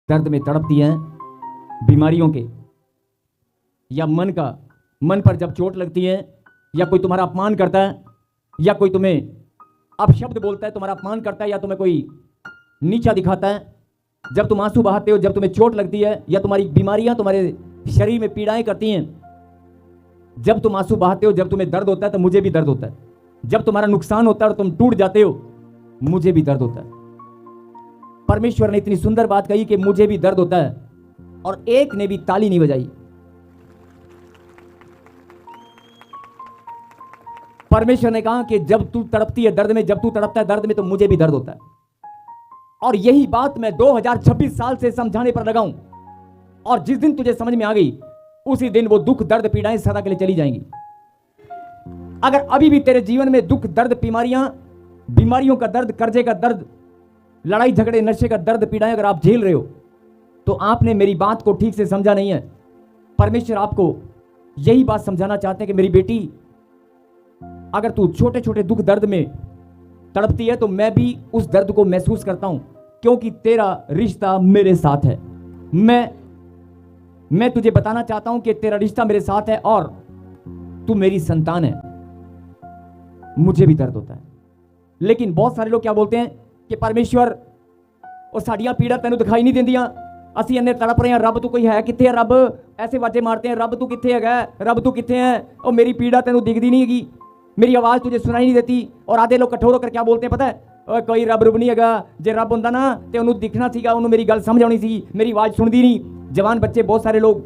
दर्द में तड़पती हैं, बीमारियों के या मन पर जब चोट लगती है, या कोई तुम्हारा अपमान करता है, या कोई तुम्हें अपशब्द बोलता है, तुम्हारा अपमान करता है, या तुम्हें कोई नीचा दिखाता है, जब तुम आंसू बहाते हो, जब तुम्हें चोट लगती है, या तुम्हारी बीमारियां तुम्हारे शरीर में पीड़ाएं करती हैं, जब तुम आंसू बहाते हो, जब तुम्हें दर्द होता है, तो मुझे भी दर्द होता है। जब तुम्हारा नुकसान होता है और तुम टूट जाते हो, मुझे भी दर्द होता है। परमेश्वर ने इतनी सुंदर बात कही कि मुझे भी दर्द होता है, और एक ने भी ताली नहीं बजाई। परमेश्वर ने कहा कि जब तू तड़पती है दर्द में, जब तू तड़पता है दर्द में, तो मुझे भी दर्द होता है। और यही बात मैं 2026 साल से समझाने पर लगा हूं, और जिस दिन तुझे समझ में आ गई, उसी दिन वो दुख दर्द पीड़ाएं सदा के लिए चली जाएंगी। अगर अभी भी तेरे जीवन में दुख दर्द बीमारियों का दर्द, कर्जे का दर्द, लड़ाई झगड़े नशे का दर्द पीड़ाएं अगर आप झेल रहे हो, तो आपने मेरी बात को ठीक से समझा नहीं है। परमेश्वर आपको यही बात समझाना चाहते हैं कि मेरी बेटी, अगर तू छोटे छोटे दुख दर्द में तड़पती है, तो मैं भी उस दर्द को महसूस करता हूं, क्योंकि तेरा रिश्ता मेरे साथ है। मैं तुझे बताना चाहता हूं कि तेरा रिश्ता मेरे साथ है और तू मेरी संतान है। मुझे भी दर्द होता है, लेकिन बहुत सारे लोग क्या बोलते हैं कि परमेश्वर और साड़ियां पीड़ा तेनों दिखाई नहीं देंदियां, ਅਸੀਂ ਇੰਨੇ तड़प रहे हैं, रब तू कोई है किथे है, रब ऐसे वाजे मारते हैं, रब तू किथे है, रब तू किथे है, और मेरी पीड़ा तेनों दिखती नहीं हैगी, मेरी आवाज़ तुझे सुनाई नहीं देती। और आधे लोग कठोर होकर क्या बोलते हैं पता है, कोई रब रुब नहीं हैगा, जे रब होंदा ना ते उन्होंने दिखना सीगा, उन्होंने मेरी गल समझ आनी सी, मेरी आवाज़ सुनती नहीं। जवान बच्चे बहुत सारे लोग,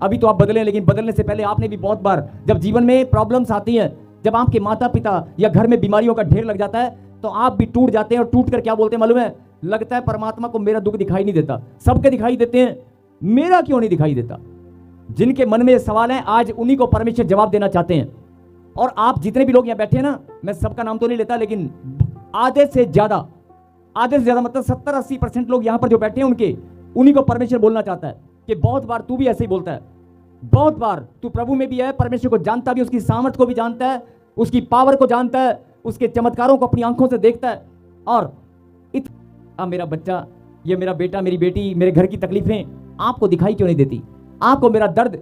अभी तो आप बदले, लेकिन बदलने से पहले आपने भी बहुत बार, जब जीवन में प्रॉब्लम्स आती हैं, जब आपके माता पिता या घर में बीमारियों का ढेर लग जाता है, तो आप भी टूट जाते हैं। और टूट कर क्या बोलते हैं मालूम है, लगता है परमात्मा को मेरा दुख दिखाई नहीं देता, सबके दिखाई देते हैं, मेरा क्यों नहीं दिखाई देता। जिनके मन में ये सवाल है, आज उन्हीं को परमेश्वर जवाब देना चाहते हैं। और आप जितने भी लोग यहाँ बैठे हैं ना, मैं सबका नाम तो नहीं लेता, लेकिन आधे से ज्यादा मतलब 70-80% लोग यहाँ पर जो बैठे हैं, उन्हीं को परमेश्वर बोलना चाहता है कि बहुत बार तू भी ऐसे ही बोलता है, बहुत बार तू प्रभु में भी है, परमेश्वर को जानता भी, उसकी सामर्थ को भी जानता है, उसकी पावर को जानता है, उसके चमत्कारों को अपनी आंखों से देखता है। और मेरा बच्चा, ये मेरा बेटा, मेरी बेटी, मेरे घर की तकलीफें आपको दिखाई क्यों नहीं देती, आपको मेरा दर्द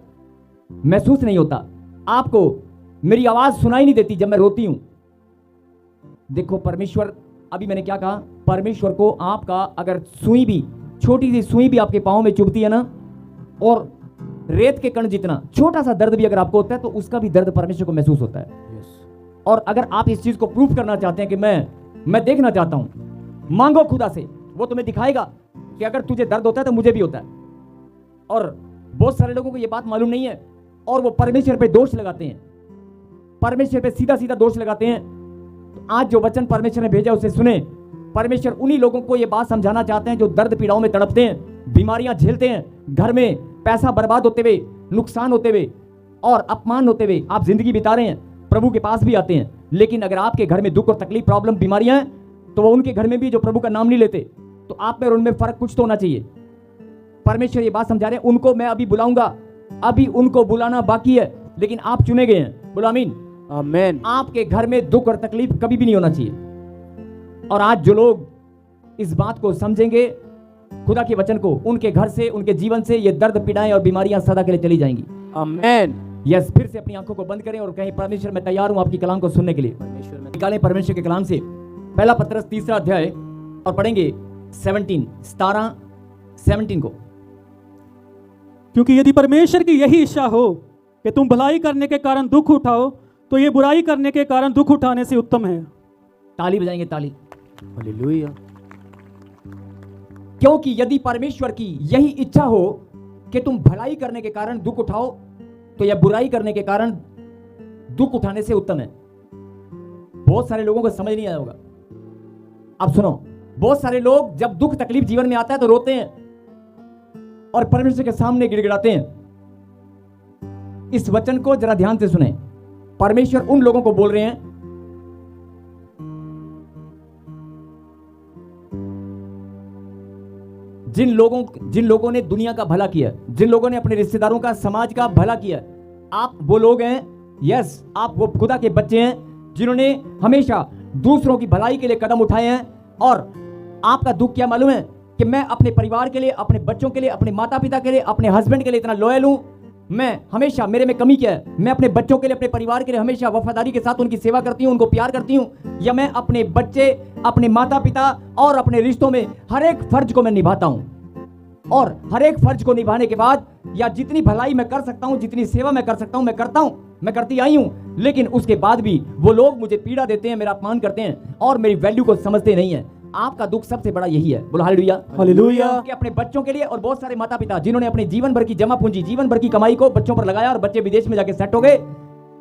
महसूस नहीं होता, आपको मेरी आवाज सुनाई नहीं देती जब मैं रोती हूं। देखो परमेश्वर, अभी मैंने क्या कहा, परमेश्वर को आपका अगर सुई भी, छोटी सी सुई भी आपके पांव में चुभती है ना, और रेत के कण जितना छोटा सा दर्द भी अगर आपको होता है, तो उसका भी दर्द परमेश्वर को महसूस होता है। और अगर आप इस चीज को प्रूफ करना चाहते हैं कि मैं देखना चाहता हूं, मांगो खुदा से, वो तुम्हें दिखाएगा कि अगर तुझे दर्द होता है तो मुझे भी होता है। और बहुत सारे लोगों को यह बात मालूम नहीं है, और वो परमेश्वर पे दोष लगाते हैं, परमेश्वर पे सीधा सीधा दोष लगाते हैं। तो आज जो वचन परमेश्वर ने भेजा उसे सुने। परमेश्वर उन्हीं लोगों को यह बात समझाना चाहते हैं जो दर्द पीड़ाओं में तड़पते हैं, बीमारियां झेलते हैं, घर में पैसा बर्बाद होते हुए, नुकसान होते हुए और अपमान होते हुए आप जिंदगी बिता रहे हैं, प्रभु के पास भी आते हैं। लेकिन अगर आपके घर में दुख और तकलीफ, प्रॉब्लम, बीमारियां हैं, तो वो उनके घर में भी जो प्रभु का नाम नहीं लेते, तो आप में और उनमें फर्क कुछ तो होना चाहिए। परमेश्वर ये बात समझा रहे हैं, उनको मैं अभी बुलाऊंगा, अभी उनको बुलाना बाकी है, लेकिन आप चुने गए हैं। बोलो आमीन। आमीन। आपके घर में दुख और तकलीफ कभी भी नहीं होना चाहिए। और आज जो लोग इस बात को समझेंगे, खुदा के वचन को, उनके घर से, उनके जीवन से ये दर्द पीड़ाएं और बीमारियां सदा के लिए चली जाएंगी। आमीन। यस, फिर से अपनी आंखों को बंद करें और कहें, परमेश्वर मैं तैयार हूं आपकी कलाम को सुनने के लिए। परमेश्वर में निकालें परमेश्वर के कलाम से पहला पत्रस 3 अध्याय और पढ़ेंगे 17 को। क्योंकि यदि परमेश्वर की यही इच्छा हो कि तुम भलाई करने के कारण दुख उठाओ, तो ये बुराई करने के कारण दुख उठाने से उत्तम है। ताली बजाएंगे, ताली। हालेलुया। क्योंकि यदि परमेश्वर की यही इच्छा हो कि तुम भलाई करने के कारण दुख उठाओ, तो यह बुराई करने के कारण दुख उठाने से उत्तम है। बहुत सारे लोगों को समझ नहीं आया होगा। अब सुनो, बहुत सारे लोग जब दुख तकलीफ जीवन में आता है तो रोते हैं और परमेश्वर के सामने गिड़गिड़ाते हैं। इस वचन को जरा ध्यान से सुने। परमेश्वर उन लोगों को बोल रहे हैं जिन लोगों ने दुनिया का भला किया, जिन लोगों ने अपने रिश्तेदारों का, समाज का भला किया। आप वो लोग हैं, यस, आप वो खुदा के बच्चे हैं जिन्होंने हमेशा दूसरों की भलाई के लिए कदम उठाए हैं। और आपका दुख क्या मालूम है, कि मैं अपने परिवार के लिए, अपने बच्चों के लिए, अपने माता पिता के लिए, अपने हस्बैंड के लिए इतना लॉयल हूं। मैं हमेशा, मेरे में कमी क्या है, मैं अपने बच्चों के लिए, अपने परिवार के लिए हमेशा वफादारी के साथ उनकी सेवा करती हूं, उनको प्यार करती हूं, या मैं अपने बच्चे, अपने माता पिता और अपने रिश्तों में हर एक फर्ज को मैं निभाता हूं। और हर एक फर्ज को निभाने के बाद, या जितनी भलाई मैं कर सकता हूं, जितनी सेवा मैं कर सकता हूं, मैं करता हूं, मैं करती आई हूं। लेकिन उसके बाद भी वो लोग मुझे पीड़ा देते हैं, मेरा अपमान करते हैं और मेरी वैल्यू को समझते नहीं है। आपका दुख सबसे बड़ा यही है। बोलो हालेलुया। हालेलुया। कि अपने बच्चों के लिए, और बहुत सारे माता पिता जिन्होंने अपने जीवन भर की जमा पूंजी, जीवन भर की कमाई को बच्चों पर लगाया और बच्चे विदेश में जाके सेट हो गए,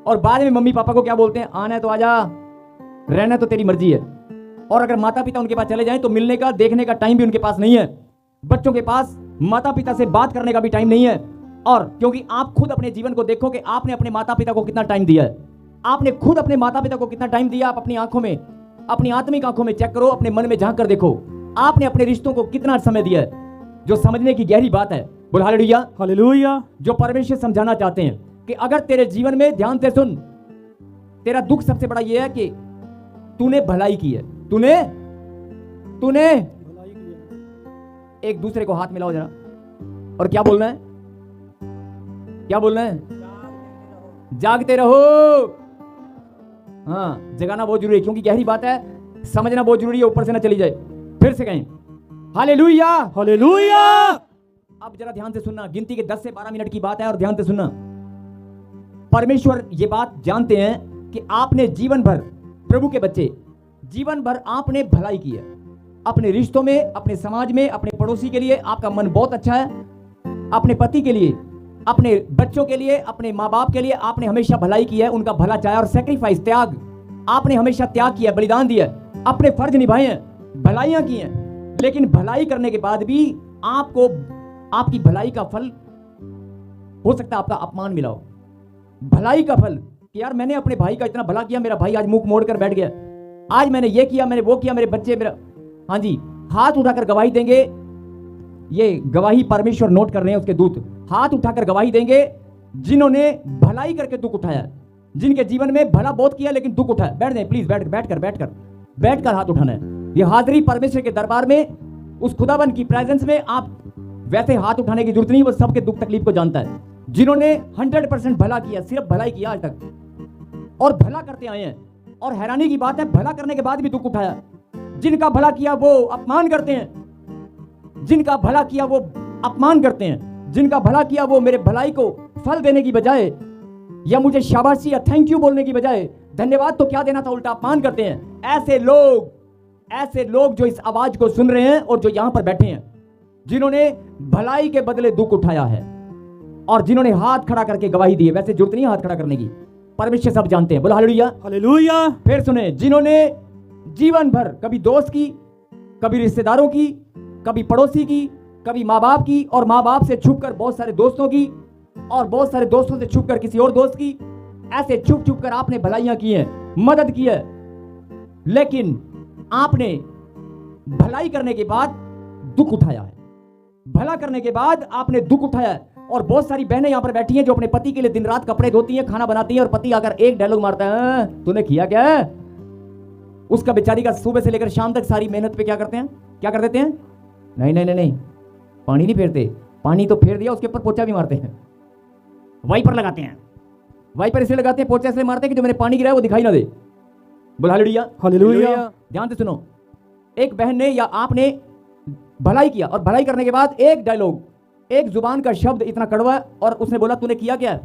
और बाद में मम्मी पापा को क्या बोलते हैं, आना है तो आजा, रहना तो तेरी मर्जी है। और अगर माता पिता उनके पास चले जाएं तो मिलने का, देखने का टाइम भी उनके पास नहीं है। बच्चों के पास माता पिता से बात करने का भी टाइम नहीं है। और क्योंकि आप खुद अपने जीवन को देखो कि आपने अपने माता पिता को कितना टाइम दिया है, आपने खुद अपने माता पिता को कितना टाइम दिया। आप अपनी आंखों में, अपनी आत्मिक आंखों में चेक करो, अपने मन में झांक कर देखो, आपने अपने रिश्तों को कितना समय दिया है, जो समझने की गहरी बात है। बोलो हालेलुया। हालेलुया। जो परमेश्वर समझाना चाहते हैं कि अगर तेरे जीवन में, ध्यान से सुन, तेरा दुख सबसे बड़ा यह है कि तूने भलाई की है, तूने एक दूसरे को हाथ मिलाओ जरा, और क्या बोलना है, क्या बोलना है, जागते रहो। हाँ, जगाना बहुत जरूरी है, क्योंकि गहरी बात है, समझना बहुत जरूरी है, ऊपर से ना चली जाए। फिर से कहें हालेलुया। हालेलुया। अब जरा ध्यान से सुनना, गिनती के 10 से 12 मिनट की बात है, और ध्यान से सुनना। परमेश्वर ये बात जानते हैं कि आपने जीवन भर, प्रभु के बच्चे, जीवन भर आपने भलाई की है, अपने रिश्तों में, अपने समाज में, अपने पड़ोसी के लिए आपका मन बहुत अच्छा है, अपने पति के लिए, अपने बच्चों के लिए, अपने माँ बाप के लिए आपने हमेशा भलाई की है, उनका भला चाहा, और सैक्रिफाइस, त्याग, आपने हमेशा त्याग किया, बलिदान दिया, अपने फर्ज निभाए हैं, भलाइयां की हैं। लेकिन भलाई करने के बाद भी आपको, आपकी भलाई का फल हो सकता है आपका अपमान मिला हो। भलाई का फल कि यार मैंने अपने भाई का इतना भला किया, मेरा भाई आज मुंह मोड़ कर बैठ गया, आज मैंने ये किया, मैंने वो किया, मेरे बच्चे, मेरा, हाँ जी, हाथ उठाकर गवाही देंगे, ये गवाही परमेश्वर नोट कर रहे हैं, उसके दूत हाथ उठाकर गवाही देंगे जिन्होंने भलाई करके दुख उठाया, जिनके जीवन में भला बहुत किया लेकिन दुख उठाया। बैठ जाए प्लीज, बैठकर हाथ उठाना है। ये हाजिरी परमेश्वर के दरबार में, उस खुदावन की प्रेजेंस में आप वैसे हाथ उठाने की जरूरत नहीं, वो सबके दुख तकलीफ को जानता है। जिन्होंने 100% भला किया, सिर्फ भलाई किया आज तक, और भला करते आए हैं, और हैरानी की बात है भला करने के बाद भी दुख उठाया। जिनका भला किया वो अपमान करते हैं, जिनका भला किया वो अपमान करते हैं, जिनका भला किया वो मेरे भलाई को फल देने की बजाय, या मुझे शाबाशी या थैंक यू बोलने की बजाय, धन्यवाद तो क्या देना था, उल्टा अपमान करते हैं। ऐसे लोग जो इस आवाज को सुन रहे हैं और जो यहां पर बैठे हैं, जिन्होंने भलाई के बदले दुख उठाया है, और जिन्होंने हाथ खड़ा करके गवाही दी है। वैसे जरूरत नहीं हाथ खड़ा करने की, परमेश्वर सब जानते हैं। बोलो हालेलुया। हालेलुया। फिर सुने, जिन्होंने जीवन भर कभी दोस्त की, कभी रिश्तेदारों की, कभी पड़ोसी की, कभी माँ बाप की, और माँ बाप से छुपकर बहुत सारे दोस्तों की, और बहुत सारे दोस्तों से छुपकर किसी और दोस्त की, ऐसे छुप छुप कर आपने भलाइयां की है, मदद की है। लेकिन आपने भलाई करने के बाद दुख उठाया है, भला करने के बाद आपने दुख उठाया है। और बहुत सारी बहनें यहां पर बैठी हैं जो अपने पति के लिए दिन रात कपड़े धोती हैं, खाना बनाती हैं, और पति आकर एक डायलॉग मारता है, तूने किया क्या है? उसका बेचारी का सुबह से लेकर शाम तक सारी मेहनत पे क्या करते हैं, क्या कर देते हैं? नहीं, पानी नहीं फेरते, पानी तो फेर दिया, उसके ऊपर पोछा भी मारते हैं, वाइपर लगाते हैं। वाइपर इसलिए लगाते हैं, पोछा इसलिए मारते हैं कि जो मैंने पानी गिराया वो दिखाई ना दे। बोल हालेलुया। हालेलुया। ध्यान से सुनो, एक बहन ने या आपने भलाई किया, और भलाई करने के बाद एक डायलॉग, एक जुबान का शब्द इतना कड़वा, और उसने बोला तूने किया क्या?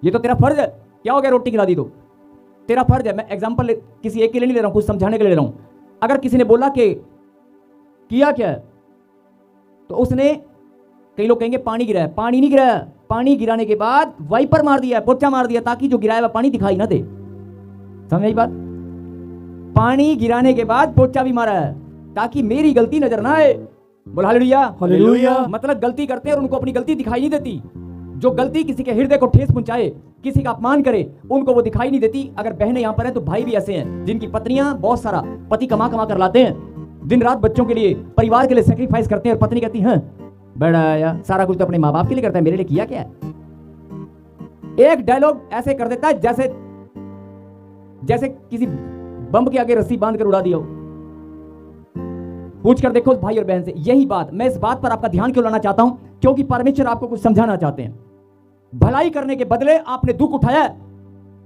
ये तो तेरा फर्ज है। क्या हो गया, रोटी खिला दी तो तेरा फर्ज है। मैं एग्जांपल किसी एक के लिए नहीं ले रहा हूं, कुछ समझाने के लिए ले रहा हूं। अगर किसी ने बोला कि किया क्या, तो उसने, कई लोग कहेंगे पानी गिराया, पानी नहीं गिराया, पानी गिराने के बाद वाइपर मार दिया, पोछा मार दिया, ताकि जो गिराया हुआ पानी दिखाई ना दे। समझ आई बात? पानी गिराने के बाद पोछा भी मारा है ताकि मेरी गलती नजर ना आए। बोल हालेलुया। हालेलुया। मतलब गलती करते हैं और उनको अपनी गलती दिखाई नहीं देती। जो गलती किसी के हृदय को ठेस पहुंचाए, किसी का अपमान करे, उनको वो दिखाई नहीं देती। अगर बहनें यहां पर हैं तो भाई भी ऐसे हैं जिनकी पत्नियां बहुत सारा पति कमा कर लाते हैं, दिन रात बच्चों के लिए, परिवार के लिए सैक्रिफाइस करते हैं, और पत्नी कहती है बड़ा यार सारा कुछ तो अपने माँ बाप के लिए करता है, मेरे लिए किया क्या है? एक डायलॉग ऐसे कर देता है जैसे किसी बम के आगे रस्सी बांध कर उड़ा दिया हो। पूछ कर देखो भाई और बहन से। यही बात, मैं इस बात पर आपका ध्यान क्यों लाना चाहता हूं, क्योंकि परमेश्वर आपको कुछ समझाना चाहते हैं। भलाई करने के बदले आपने दुख उठाया,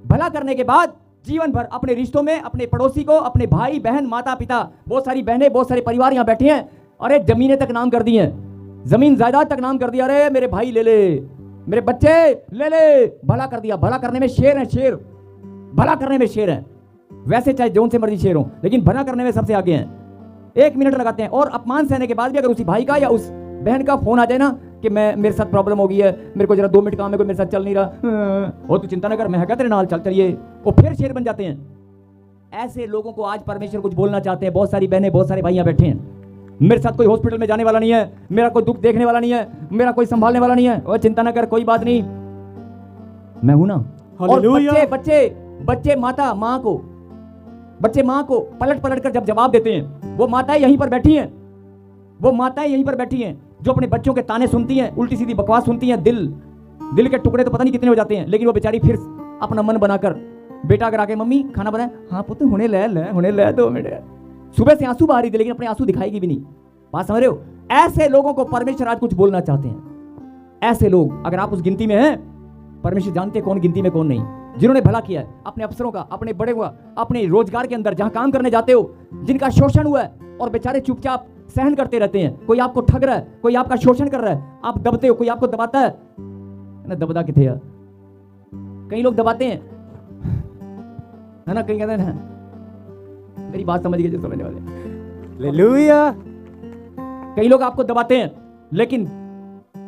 भला करने के बाद जीवन भर अपने रिश्तों में, अपने पड़ोसी को, अपने भाई बहन, माता पिता, बहुत सारी बहनें, बहुत सारे परिवार यहां बैठे हैं, अरे जमीनें तक नाम कर दी हैं, जमीन जायदाद तक नाम कर दिया, अरे मेरे भाई ले ले, मेरे बच्चे ले ले, भला कर दिया। भला करने में शेर है, शेर, भला करने में शेर है। वैसे चाहे जोन से मर्जी शेर हो, लेकिन भला करने में सबसे आगे हैं। 1 मिनट लगाते हैं। और अपमान सहने के बाद भी अगर उसी भाई का या उस बहन का फोन आ जाए ना कि मेरे साथ प्रॉब्लम हो गई है, मेरे को जरा 2 मिनट काम है, कोई मेरे साथ चल नहीं रहा, और तू चिंता ना कर, मैं है तेरे नाल, चल चलिए, वो फिर शेर बन जाते हैं। ऐसे लोगों को आज परमेश्वर कुछ बोलना चाहते हैं। बहुत सारी बहनें, बहुत सारे भाई यहाँ बैठे हैं, मेरे साथ कोई हॉस्पिटल में जाने वाला नहीं है, मेरा कोई दुख देखने वाला नहीं है, मेरा कोई संभालने वाला नहीं है, और चिंता ना कर, कोई बात नहीं, मैं हूं ना। और हालेलुया। बच्चे माँ को पलट पलट कर जब जवाब देते हैं, वो माताएं यहीं पर बैठी हैं, वो माताएं यहीं पर बैठी हैं जो अपने बच्चों के ताने सुनती हैं, उल्टी सीधी बकवास सुनती हैं, दिल के टुकड़े तो पता नहीं कितने हो जाते हैं, लेकिन वो बेचारी फिर अपना मन बनाकर, बेटा अगर आके मम्मी खाना बनाए, हाँ पुत्र हुने ले 2 मिनट, सुबह से आंसू बाहर ही थे, लेकिन अपने आंसू दिखाएगी भी नहीं। बात समझ रहे हो? ऐसे लोगों को परमेश्वर आज कुछ बोलना चाहते हैं। ऐसे लोग, अगर आप उस गिनती में हैं, परमेश्वर जानते हैं कौन गिनती में कौन नहीं, जिन्होंने भला किया है अपने अफसरों का, अपने बड़े हुआ, अपने रोजगार के अंदर जहां काम करने जाते हो, जिनका शोषण हुआ है और बेचारे चुपचाप सहन करते रहते हैं। कोई आपको ठग रहा है, कोई आपका शोषण कर रहा है, आप दबते हो, कोई आपको दबाता है ना, दबदा किथे है, कई लोग दबाते हैं, है ना, कहीं कहते हैं ना, मेरी बात समझ गए जो समझने वाले, हालेलुया। कई लोग आपको दबाते हैं, लेकिन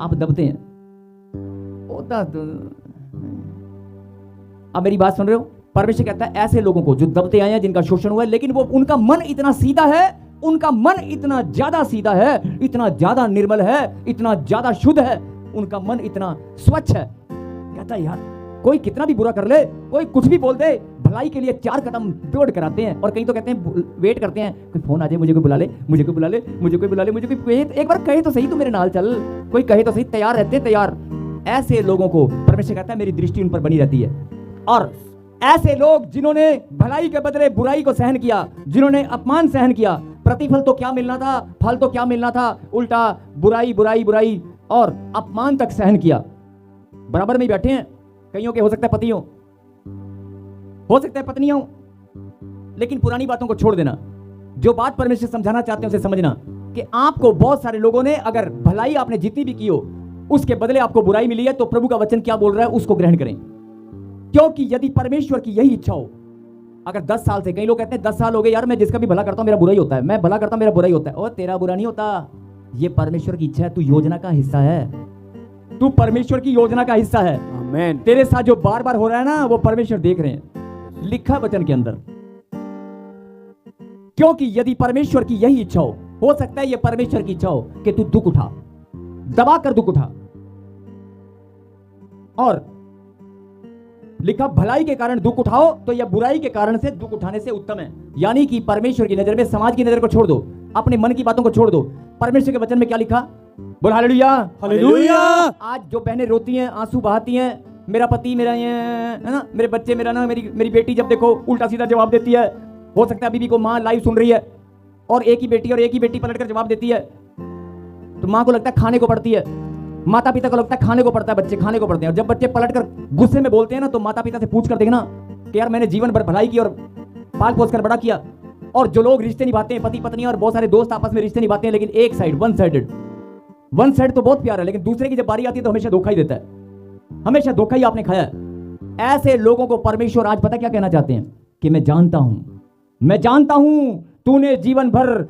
आप दबते हैं। अब मेरी बात सुन रहे हो? परमेश्वर कहता है ऐसे लोगों को जो दबते आए हैं, जिनका शोषण हुआ है, लेकिन वो उनका मन इतना सीधा है, उनका मन इतना ज्यादा सीधा है, इतना ज्यादा निर्मल है, इतना ज्यादा शुद्ध है, उनका मन इतना स्वच्छ है। कहता है यार कोई कितना भी बुरा कर ले, कोई कुछ भी बोल दे, भलाई के लिए 4 कदम दौड़ कराते हैं। और कहीं तो कहते हैं, वेट करते हैं, कोई फोन आ जाए, मुझे कोई बुला ले, मुझे कोई बुला ले, मुझे कोई बुला ले, मुझे कोई एक बार कहे तो सही, तू मेरे नाल चल, कोई कहे तो सही, तैयार रहते हैं, तैयार। ऐसे लोगों को परमेश्वर कहता है मेरी दृष्टि उन पर बनी रहती है। और ऐसे लोग जिन्होंने भलाई के बदले बुराई को सहन किया, जिन्होंने अपमान सहन किया, प्रतिफल तो क्या मिलना था, फल तो क्या मिलना था, उल्टा बुराई बुराई बुराई और अपमान तक सहन किया। बराबर में ही बैठे हैं, कईयों के हो सकता है पति हो सकता है पत्नियां हो, लेकिन पुरानी बातों को छोड़ देना। जो बात परमेश्वर समझाना चाहते हैं उसे समझना कि आपको बहुत सारे लोगों ने, अगर भलाई आपने जितनी भी की हो, उसके बदले आपको बुराई मिली है, तो प्रभु का वचन क्या बोल रहा है उसको ग्रहण करें। क्योंकि यदि परमेश्वर की यही इच्छा हो, अगर 10 साल से, कई लोग कहते हैं 10 साल हो गए यार, मैं जिसका भी भला करता हूं मेरा बुरा ही होता है, मैं भला करता हूं मेरा बुरा ही होता है। और तेरा बुरा नहीं होता, ये परमेश्वर की इच्छा है, तू योजना का हिस्सा है, तू परमेश्वर की योजना का हिस्सा है। आमीन। तेरे साथ जो बार बार हो रहा है ना, वो परमेश्वर देख रहे हैं, लिखा वचन के अंदर। क्योंकि यदि परमेश्वर की यही इच्छा हो सकता है ये परमेश्वर की इच्छा हो कि तू दुख उठा, दबा कर दुख उठा। और लिखा भलाई के कारण दुख उठाओ, तो यह बुराई के कारण से दुख उठाने से उत्तम है। यानी कि परमेश्वर की नजर में, समाज की नजर को छोड़ दो, अपने मन की बातों को छोड़ दो। परमेश्वर के वचन में क्या लिखा? बोल हालेलुया। हालेलुया। आज जो बहनें रोती हैं, आंसू बहाती हैं, मेरा पति मेरा ये है ना, मेरे बच्चे मेरा ना, मेरी बेटी जब देखो उल्टा सीधा जवाब देती है। हो सकता है बीबी को माँ लाइव सुन रही है और एक ही बेटी पलटकर जवाब देती है, तो माँ को लगता है खाने को पड़ती है, माता पिता को लगता है खाने को पड़ता है, बच्चे खाने को पड़ते हैं। और जब बच्चे पलटकर गुस्से में बोलते हैं ना, तो माता पिता से पूछ कर देखना कि यार मैंने जीवन भर भलाई की और पाल पोस कर बड़ा किया। और जो लोग रिश्ते निभाते हैं, पति पत्नी और बहुत सारे दोस्त आपस में रिश्ते निभाते हैं, लेकिन एक साइड, वन साइड तो बहुत प्यारा है, लेकिन दूसरे की जब बारी आती है तो हमेशा धोखा ही देता है, हमेशा धोखा ही आपने खाया है। ऐसे लोगों को परमेश्वर आज पता क्या कहना चाहते हैं कि मैं जानता हूं तूने जीवन भर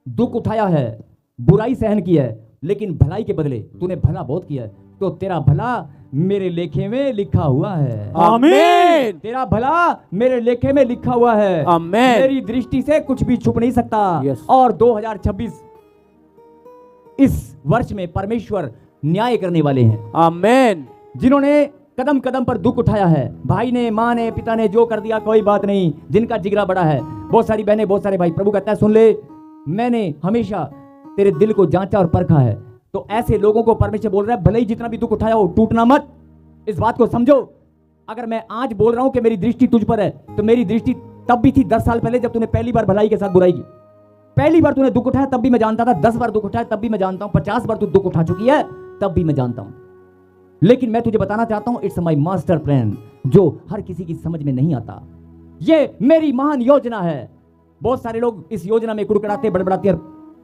दुख उठाया है, बुराई सहन की है, लेकिन भलाई के बदले तूने भला बहुत किया है, तो तेरा भला मेरे लेखे में लिखा हुआ है। आमीन। तेरा भला मेरे लेखे में लिखा हुआ है। आमीन। मेरी दृष्टि से कुछ भी छुप नहीं सकता। यस। और 2026 इस वर्ष में परमेश्वर न्याय करने वाले हैं। आमीन। जिन्होंने कदम कदम पर दुख उठाया है, भाई ने, माँ ने, पिता ने जो कर दिया कोई बात नहीं, जिनका जिगरा बड़ा है, बहुत सारी बहनें, बहुत सारे भाई, प्रभु कहता है सुन ले, मैंने हमेशा तेरे दिल को जांचा और परखा है। तो ऐसे लोगों को परमेश्वर बोल रहा है भले ही जितना भी दुख उठाया हो, टूटना मत। इस बात को समझो, अगर मैं आज बोल रहा हूं कि मेरी दृष्टि तुझ पर है, तो मेरी दृष्टि तब भी थी 10 साल पहले, जब तूने पहली बार भलाई के साथ बुराई की। पहली बार तूने दुख उठाया तब भी मैं जानता था, 10 बार दुख उठाया तब भी मैं जानता हूं, 50 बार तू दुख उठा चुकी है तब भी मैं जानता हूं। लेकिन मैं तुझे बताना चाहता हूं, इट्स माई मास्टर प्लान, जो हर किसी की समझ में नहीं आता। ये मेरी महान योजना है। बहुत सारे लोग इस योजना में कुड़कुड़ाते, बड़बड़ाते और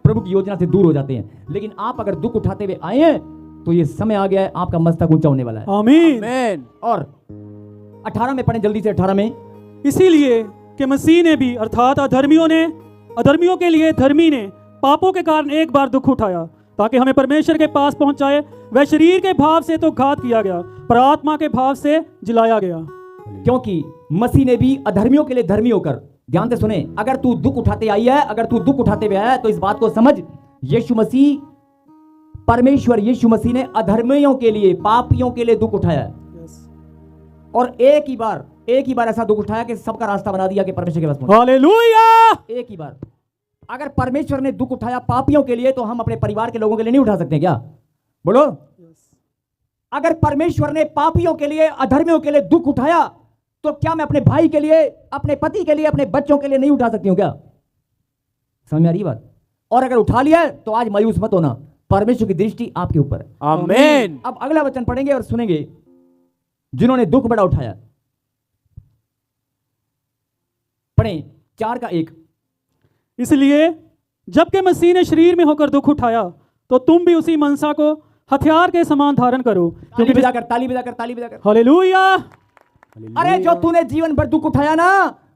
प्रभु की योजना से दूर हो जाते हैं। लेकिन आप अगर दुख उठाते हुए आए हैं तो ये समय आ गया है, आपका मस्तक ऊंचा होने वाला है। आमीन। आमेन। और 18 में पढ़ें, जल्दी से 18 में। इसीलिए कि मसीह ने भी अर्थात अधर्मियों के लिए धर्मी ने पापों के कारण एक बार दुख उठाया, ताकि हमें परमेश्वर के पास पहुंचाए। वह शरीर के भाव से तो घात किया गया, पर आत्मा के भाव से जिलाया गया। क्योंकि मसीह ने भी अधर्मियों के लिए धर्मी होकर, ध्यान से सुने, अगर तू दुख उठाते आई है, अगर तू दुख उठाते हुए आया है, तो इस बात को समझ, यीशु मसीह, परमेश्वर यीशु मसीह ने अधर्मियों के लिए, पापियों के लिए दुख उठाया है। और एक ही बार ऐसा दुख उठाया कि सबका रास्ता बना दिया कि परमेश्वर के पास पहुंचे। हालेलुया। एक ही बार। अगर परमेश्वर ने दुख उठाया पापियों के लिए, तो हम अपने परिवार के लोगों के लिए नहीं उठा सकते क्या? बोलो। अगर परमेश्वर ने पापियों के लिए, अधर्मियों के लिए दुख उठाया, तो क्या मैं अपने भाई के लिए, अपने पति के लिए, अपने बच्चों के लिए नहीं उठा सकती हूं क्या? समझ में आ रही बात? और अगर उठा लिया है तो आज मायूस मत होना, परमेश्वर की दृष्टि आपके ऊपर है। आमेन। अब अगला वचन पढ़ेंगे और सुनेंगे, जिन्होंने दुख बड़ा उठाया। पढ़ें 4:1। इसलिए जबकि मसीह ने शरीर में होकर दुख उठाया, तो तुम भी उसी मनसा को हथियार के समान धारण करो। ताली बजाकर, ताली बजाकर, ताली बजाकर। हालेलुया। अरे जो तूने जीवन भर दुख उठाया ना,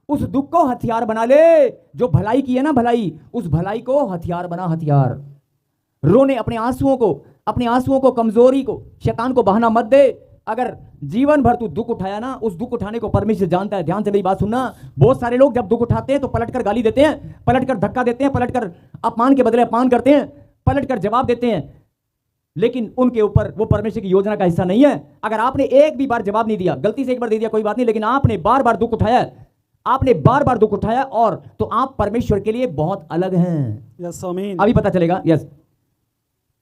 उस दुख को हथियार बना ले। जो भलाई की है ना, भलाई, उस भलाई को हथियार बना, हथियार। रोने, अपने आंसुओं को, कमजोरी को, शैतान को बहाना मत दे। अगर जीवन भर तू दुख उठाया ना, उस दुख उठाने को परमेश्वर जानता है। ध्यान से मेरी बात सुनना। बहुत सारे लोग जब दुख उठाते हैं तो पलटकर गाली देते हैं, पलटकर धक्का देते हैं, पलटकर अपमान के बदले अपमान करते हैं, पलटकर जवाब देते हैं, लेकिन उनके ऊपर वो परमेश्वर की योजना का हिस्सा नहीं है। अगर आपने एक भी बार जवाब नहीं दिया, गलती से एक बार दे दिया कोई बात नहीं, लेकिन आपने बार बार दुख उठाया, आपने बार बार दुख उठाया, और तो आप परमेश्वर के लिए बहुत अलग हैं। यस आमीन। अभी पता चलेगा। यस।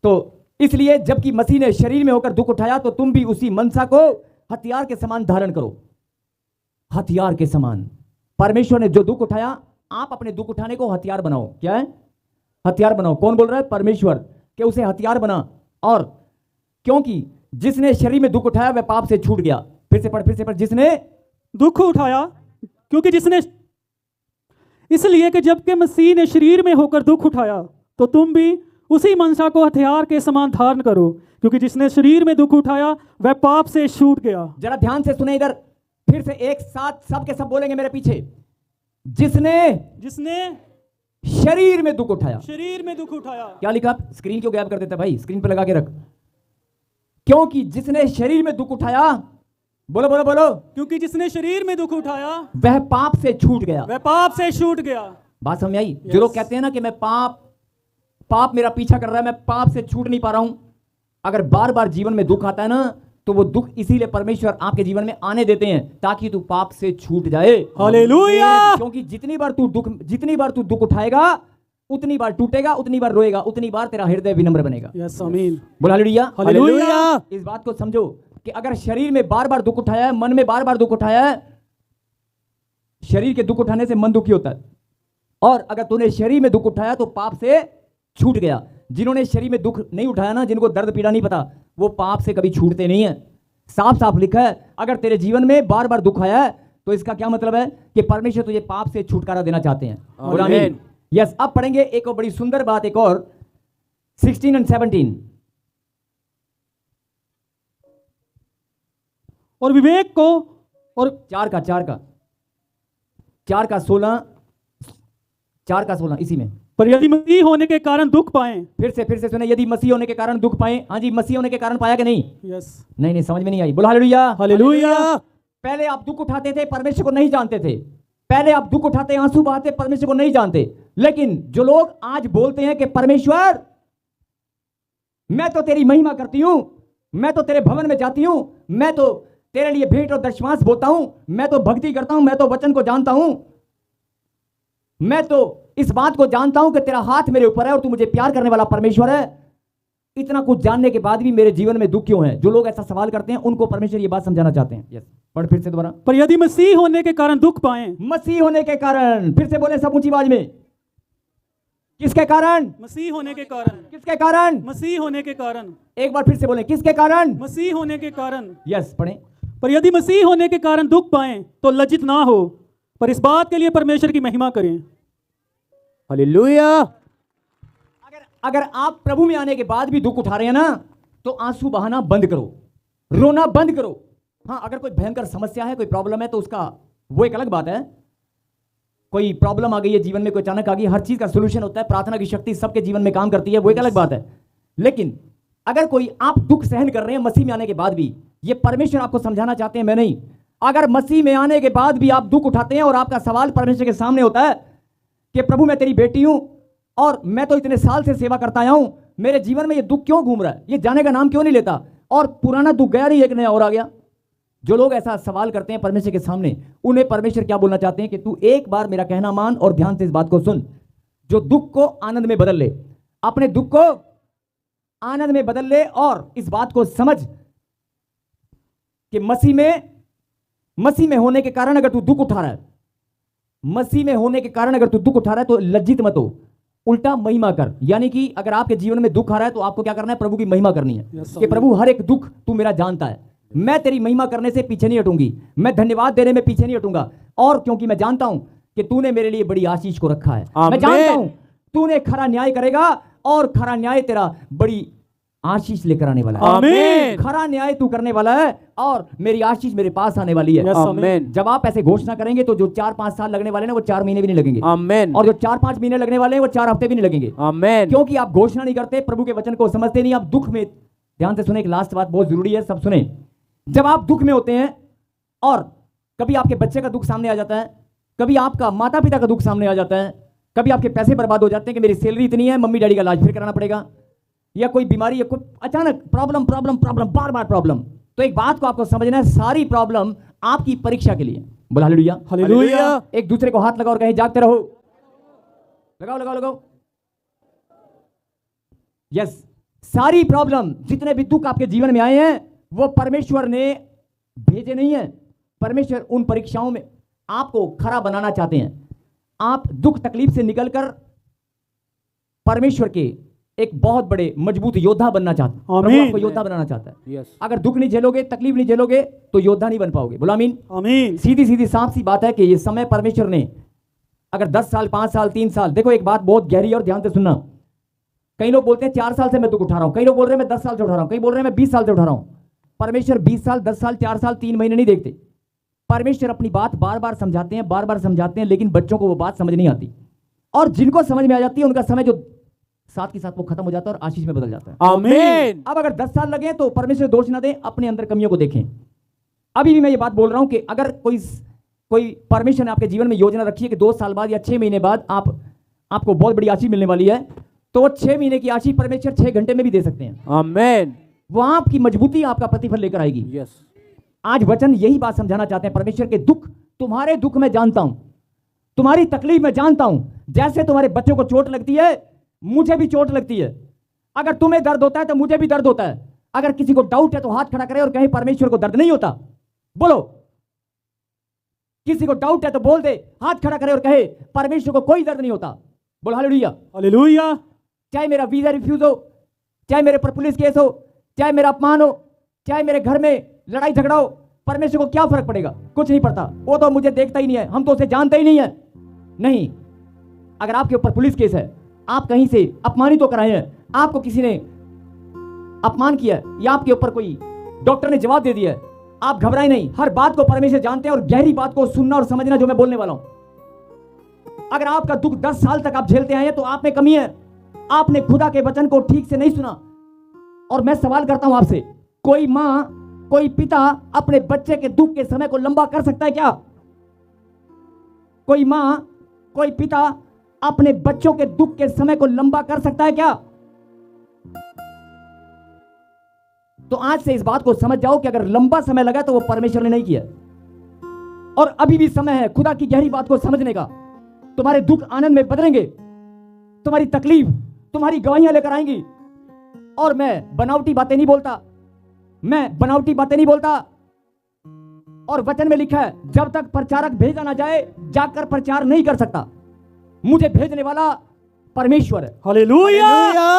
तो इसलिए जबकि मसीह ने शरीर में होकर दुख उठाया, तो तुम भी उसी मनसा को हथियार के समान धारण करो। हथियार के समान। परमेश्वर ने जो दुख उठाया, आप अपने दुख उठाने को हथियार बनाओ। क्या है? हथियार बनाओ। कौन बोल रहा है? परमेश्वर, कि उसे हथियार बना। और क्योंकि जिसने शरीर में दुख उठाया वह पाप से छूट गया। फिर से पढ़। जिसने दुख उठाया, क्योंकि जिसने, इसलिए कि जबकि मसीह ने शरीर में होकर दुख उठाया, तो तुम भी उसी मनसा को हथियार के समान धारण करो। क्योंकि जिसने शरीर में दुख उठाया वह पाप से छूट गया। जरा ध्यान से सुने इधर, फिर से एक साथ सब के सब बोलेंगे मेरे पीछे। जिसने शरीर में दुख उठाया। शरीर में दुख उठाया। क्या लिखा? स्क्रीन क्यों गैप कर देता है भाई? स्क्रीन पे लगा के रख। क्योंकि जिसने शरीर में दुख उठाया, बोलो बोलो बोलो, क्योंकि जिसने शरीर में दुख उठाया वह पाप से छूट गया। वह पाप से छूट गया। बात समझ में आई? जो लोग कहते हैं ना कि मैं पाप मेरा पीछा कर रहा है, मैं पाप से छूट नहीं पा रहा हूं, अगर बार बार जीवन में दुख आता है ना, तो वो दुख इसीलिए परमेश्वर आपके जीवन में आने देते हैं ताकि तू पाप से छूट जाए। हालेलुया। क्योंकि जितनी बार तू दुख उठाएगा, उतनी बार टूटेगा, उतनी बार रोएगा, उतनी बार तेरा हृदय विनम्र बनेगा। यस आमीन। बोल हालेलुया। हालेलुया। इस बात को समझो कि अगर शरीर में बार बार दुख उठाया है, मन में बार बार दुख उठाया है, शरीर के दुख उठाने से मन दुखी होता है, और अगर तूने शरीर में दुख उठाया तो पाप से छूट गया। जिन्होंने शरीर में दुख नहीं उठाया ना, जिनको दर्द पीड़ा नहीं पता, वो पाप से कभी छूटते नहीं है। साफ साफ लिखा है, अगर तेरे जीवन में बार बार दुख आया है तो इसका क्या मतलब है कि परमेश्वर तुझे पाप से छुटकारा देना चाहते हैं। आमीन। यस। अब पढ़ेंगे एक और बड़ी सुंदर बात, एक और 16 और 17। और विवेक को, और 4 का 16 इसी में। पर यदि मसीह होने के कारण दुख पाएं। फिर से सुने, यदि मसीह होने के कारण दुख पाएं। हाँ जी, मसीह होने के कारण पाया कि नहीं? यस। नहीं, समझ में नहीं आई। बोलो हालेलुया। हालेलुया। पहले आप दुख उठाते थे, परमेश्वर को नहीं जानते थे। पहले आप दुख उठाते, आंसू बहाते, परमेश्वर को नहीं जानते। लेकिन जो लोग आज बोलते हैं कि परमेश्वर, मैं तो तेरी महिमा करती हूं, मैं तो तेरे भवन में जाती हूं, मैं तो तेरे लिए भेंट और दशमांश बोता हूं, मैं तो भक्ति करता हूं, मैं तो वचन को जानता हूं, मैं तो इस बात को जानता हूं कि तेरा हाथ मेरे ऊपर है और तू मुझे प्यार करने वाला परमेश्वर है, इतना कुछ जानने के बाद भी मेरे जीवन में दुख क्यों है? जो लोग ऐसा सवाल करते हैं उनको परमेश्वर ये बात समझाना चाहते हैं। यस। पढ़ फिर से दोबारा। पर यदि मसीह होने के कारण दुख पाएं। मसीह होने के कारण, फिर से बोले सब ऊंची आवाज में। किसके कारण? मसीह होने के कारण, किसके कारण? मसीह होने के कारण, एक बार फिर से बोलें, किसके कारण? मसीह होने के कारण। यस, पढ़ें। पर यदि मसीह होने के कारण दुख पाएं तो लज्जित ना हो, पर इस बात के लिए परमेश्वर की महिमा करें। हालेलुया। अगर आप प्रभु में आने के बाद भी दुख उठा रहे हैं ना, तो आंसू बहाना बंद करो, रोना बंद करो। हाँ, अगर कोई भयंकर समस्या है, कोई प्रॉब्लम है, तो उसका वो एक अलग बात है। कोई प्रॉब्लम आ गई है जीवन में, कोई अचानक आ गई, हर चीज का सोल्यूशन होता है, प्रार्थना की शक्ति सबके जीवन में काम करती है, वो एक अलग बात है। लेकिन अगर कोई आप दुख सहन कर रहे हैं मसीह में आने के बाद भी, ये परमेश्वर आपको समझाना चाहते हैं, मैं नहीं। अगर मसीह में आने के बाद भी आप दुख उठाते हैं और आपका सवाल परमेश्वर के सामने होता है कि प्रभु मैं तेरी बेटी हूं और मैं तो इतने साल से सेवा करता आया हूं, मेरे जीवन में ये दुख क्यों घूम रहा है, ये जाने का नाम क्यों नहीं लेता, और पुराना दुख गया नहीं, एक नया और आ गया। जो लोग ऐसा सवाल करते हैं परमेश्वर के सामने, उन्हें परमेश्वर क्या बोलना चाहते हैं कि तू एक बार मेरा कहना मान और ध्यान से इस बात को सुन। जो दुख को आनंद में बदल ले, अपने दुख को आनंद में बदल ले, और इस बात को समझ कि मसीह में होने के कारण अगर तू दुख उठा रहा है, मसीह में होने के कारण अगर तू दुख उठा रहा है, तो लज्जित मत हो, उल्टा महिमा कर। यानी कि अगर आपके जीवन में दुख आ रहा है तो आपको क्या करना है? प्रभु की महिमा करनी है। कि प्रभु हर एक दुख तू मेरा जानता है, मैं तेरी महिमा करने से पीछे नहीं हटूंगी, मैं धन्यवाद देने में पीछे नहीं हटूंगा, और क्योंकि मैं जानता हूं कि तूने मेरे लिए बड़ी आशीष को रखा है। मैं जानता हूं तूने खरा न्याय करेगा, और खरा न्याय तेरा बड़ी आशीष लेकर आने वाला है। आमीन। खरा न्याय तू करने वाला है, और मेरी आशीष मेरे पास आने वाली है। आमीन। जब आप ऐसे घोषणा करेंगे तो जो 4-5 साल लगने वाले हैं वो 4 महीने भी नहीं लगेंगे। आमीन। और जो 4-5 महीने लगने वाले हैं वो 4 हफ्ते भी नहीं लगेंगे। आमीन। क्योंकि आप घोषणा नहीं करते, प्रभु के वचन को समझते नहीं, आप दुख में। ध्यान से सुने, एक लास्ट बात बहुत जरूरी है, सब सुने। जब आप दुख में होते हैं, और कभी आपके बच्चे का दुख सामने आ जाता है, कभी आपका माता पिता का दुख सामने आ जाता है, कभी आपके पैसे बर्बाद हो जाते हैं कि मेरी सैलरी इतनी है, मम्मी डैडी का इलाज फिर कराना पड़ेगा, या कोई बीमारी, या कोई अचानक प्रॉब्लम प्रॉब्लम प्रॉब्लम, बार बार प्रॉब्लम। तो एक बात को आपको समझना है, सारी प्रॉब्लम आपकी परीक्षा के लिए। बोला हालेलुया। हालेलुया। एक दूसरे को हाथ लगाओ और कहीं जागते रहो। लगाओ लगाओ लगाओ। यस, सारी प्रॉब्लम, जितने भी दुख आपके जीवन में आए हैं, वो परमेश्वर ने भेजे नहीं है। परमेश्वर उन परीक्षाओं में आपको खरा बनाना चाहते हैं। आप दुख तकलीफ से निकलकर परमेश्वर के एक बहुत बड़े मजबूत योद्धा बनना चाहते हैं। प्रभु आपको योद्धा बनाना चाहता है। यस। अगर दुख नहीं झेलोगे, तकलीफ नहीं झेलोगे, तो योद्धा नहीं बन पाओगे। बोला आमीन। आमीन। सीधी सीधी साफ सी बात है कि ये समय परमेश्वर ने अगर 10 साल, 5 साल, 3 साल, देखो एक बात बहुत गहरी है और ध्यान से सुनना। कई लोग बोलते हैं 4 साल से मैं दुख उठा रहा हूं, कई लोग बोल रहे हैं मैं 10 साल से उठा रहा हूं, कई बोल रहे हैं मैं 20 साल से उठा रहा हूं। परमेश्वर 20 साल, 10 साल, 4 साल, 3 महीने नहीं देखते। परमेश्वर अपनी बात बार बार समझाते हैं, बार बार समझाते हैं, लेकिन बच्चों को वो बात समझ नहीं आती। और जिनको समझ में आ जाती है, उनका समय जो साथ के साथ वो खत्म हो जाता है और आशीष में बदल जाता है। आमीन। अब अगर 10 साल लगे तो परमेश्वर दोष ना दें, अपने अंदर कमियों को देखें। अभी भी मैं ये बात बोल रहा हूं कि अगर कोई परमेश्वर ने आपके जीवन में योजना रखी है कि 2 साल बाद या 6 महीने बाद आपको बहुत बड़ी आशीष मिलने वाली है, तो वो 6 महीने की आशीष परमेश्वर 6 घंटे में भी दे सकते हैं। आमीन। वो आपकी मजबूती, आपका प्रतिफल लेकर आएगी। यस। आज वचन यही बात समझाना चाहते हैं। परमेश्वर के दुख, तुम्हारे दुख में जानता हूं, तुम्हारी तकलीफ में जानता हूं। जैसे तुम्हारे बच्चों को चोट लगती है, मुझे भी चोट लगती है। अगर तुम्हें दर्द होता है तो मुझे भी दर्द होता है। अगर किसी को डाउट है तो हाथ खड़ा करे और कहे परमेश्वर को दर्द नहीं होता। बोलो, किसी को डाउट है तो बोल दे, हाथ खड़ा करे और कहे परमेश्वर को कोई दर्द नहीं होता। बोलो हालेलुया। हालेलुया। चाहे मेरा वीजा रिफ्यूज हो, चाहे मेरे पर पुलिस केस हो, चाहे मेरा अपमान हो, चाहे मेरे घर में लड़ाई झगड़ा हो, परमेश्वर को क्या फर्क पड़ेगा? कुछ नहीं पड़ता। वो तो मुझे देखता ही नहीं है, हम तो उसे जानते ही नहीं है। नहीं, अगर आपके ऊपर पुलिस केस है, आप कहीं से अपमानित होकर आए हैं, आपको किसी ने अपमान किया है, या आपके ऊपर कोई डॉक्टर ने जवाब दे दिया है, आप घबराए नहीं। हर बात को परमेश्वर जानते हैं, और गहरी बात को सुनना और समझना जो मैं बोलने वाला हूं। अगर आपका दुख 10 साल तक आप झेलते आए हैं तो आप में कमी है। आपने खुदा के वचन को ठीक से नहीं सुना। और मैं सवाल करता हूं आपसे, कोई मां, कोई पिता अपने बच्चे के दुख के समय को लंबा कर सकता है क्या? कोई मां, कोई पिता अपने बच्चों के दुख के समय को लंबा कर सकता है क्या? तो आज से इस बात को समझ जाओ कि अगर लंबा समय लगा तो वो परमेश्वर ने नहीं किया, और अभी भी समय है खुदा की गहरी बात को समझने का। तुम्हारे दुख आनंद में बदलेंगे, तुम्हारी तकलीफ तुम्हारी गवाहियां लेकर आएंगी। और मैं बनावटी बातें नहीं बोलता, मैं बनावटी बातें नहीं बोलता। और वचन में लिखा है, जब तक प्रचारक भेजा ना जाए, जाकर प्रचार नहीं कर सकता। मुझे भेजने वाला परमेश्वर है। हालेलुया।